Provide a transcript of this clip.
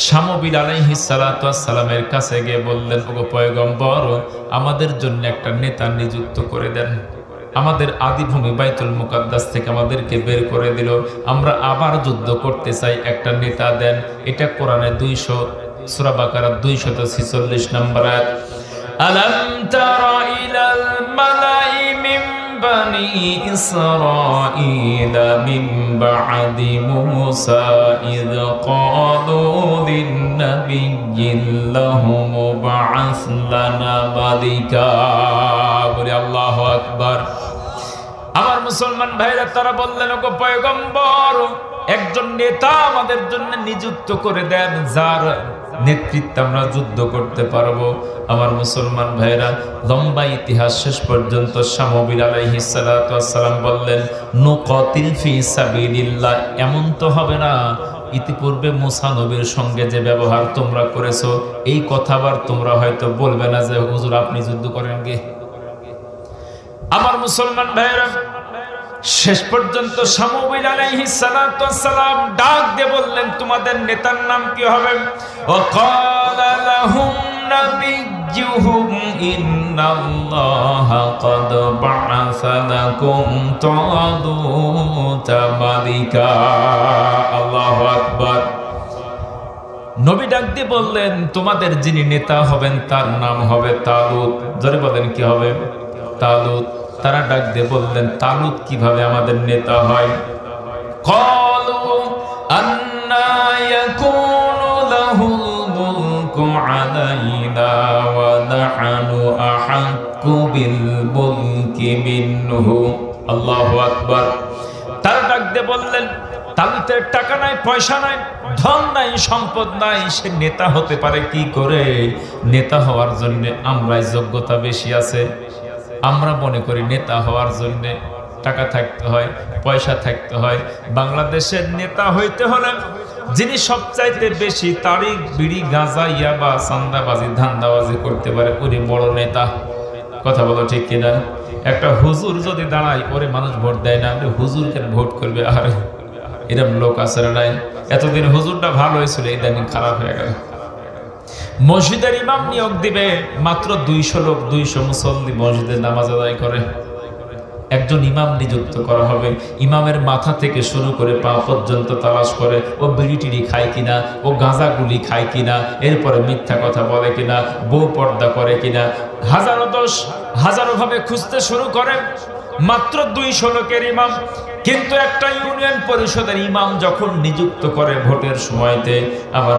শামবিল আলাইহিস সালাতু ওয়াস সালামের কাছে গিয়ে বললেন, ওগো পয়গম্বর, আমাদের জন্য একটা নেতা নিযুক্ত করে দেন। আমাদের আদিভূমি বাইতুল মুকাদ্দাস থেকে আমাদেরকে বের করে দিল, আমরা আবার যুদ্ধ করতে চাই, একটা নেতা দেন। এটা কোরআনে 200 সূরা বাকারা 246 নম্বর আয়াত। আলাম তারা ইলাল মালাই মিন বানি ইসরাঈল মিন বা'দি মূসা ইয ক্বালু লিন-নাবিয়্যিল্লাহুম বা'আস লানা মালিকা। বলি আল্লাহু আকবার। আমার মুসলমান ভাইরা তারা বললেন, ওগো পয়গম্বর, একজন নেতা আমাদের জন্য নিযুক্ত করে দেন, যার নেতৃত্বে আমরা যুদ্ধ করতে পারবো। আমার মুসলমান ভাইরা, লম্বা ইতিহাস শেষ পর্যন্ত শামবিল আলাইহিস সালাতু ওয়াস সালাম বললেন, নুকাতিল ফি সাবিলিল্লাহ। এমন তো হবে না ইতিপূর্বে মুসা নবীর সঙ্গে যে ব্যবহার তোমরা করেছো, এই কথা আবার তোমরা হয়তো বলবে না যে হুজুর আপনি যুদ্ধ করেন গে। আমার মুসলমান ভাইরা, শেষ পর্যন্ত শামবিল আলাইহিস সালাতু ওয়াস সালাম ডাক দিয়ে বললেন, তোমাদের নেতার নাম কি হবে? ওয়াকালা লাহুম নাবিয়্যুহুম ইন্নাল্লাহা ক্বাদ বা'আসা লাকুম তালুতা মালিকা। আল্লাহু আকবার। নবী ডাক দিয়ে বললেন, তোমাদের যিনি নেতা হবেন তার নাম হবে তালুত। জোরে বলেন, কি হবে? তালুত। তারা ডাক দিয়ে বললেন, তালুত কিভাবে আমাদের নেতা হয়? ক্বালু আন্না ইয়াকুনু লাহুল মুলকু আলাইনা ওয়া নাহনু আহাক্কু বিল মুলকি মিনহু। আল্লাহু আকবার। তারা ডাক দিয়ে বললেন, তালুতের টাকা নাই, পয়সা নাই, ধন নাই, সম্পদ নাই, সে নেতা হতে পারে কি করে? নেতা হওয়ার জন্য আমরাই যোগ্যতা বেশি আছে। আমরা মনে করি নেতা হওয়ার জন্য টাকা থাকতে হয়, পয়সা থাকতে হয়। বাংলাদেশের নেতা হইতে হলে যিনি সবচাইতে বেশি তারিখ, বিড়ি, গাঁজা, ইয়াবা, চাঁদাবাজি, ধান্দাবাজি করতে পারে, উনি বড় নেতা। কথা বলো ঠিক কিনা? একটা হুজুর যদি দাঁড়ায়, ওরে মানুষ ভোট দেয় না, হুজুর কেন ভোট করবে? আরে এরকম লোক আছে না নাই? এতদিন হুজুরটা ভালো হয়েছিল, ইদানিং খারাপ হয়ে গেল। মসজিদের ইমাম নিয়োগ দিবে, মাত্র 200 লোক, 200 মুসল্লি মসজিদে নামাজ আদায় করে। একজন ইমাম নিযুক্ত করা হবে, ইমামের মাথা থেকে শুরু করে পা পর্যন্ত তালাশ করে, ও বিড়ি টিড়ি খায় কিনা, ও গাঁজাগুলি খায় কিনা, এরপরে মিথ্যা কথা বলে কিনা, বউ পর্দা করে কিনা, হাজারো দোষ হাজারো ভাবে খুঁজতে শুরু করে। মাত্র 200 লোকের ইমাম। কিন্তু একটা ইউনিয়ন পরিষদের ইমাম যখন নিযুক্ত করে ভোটের সময়তে, আবার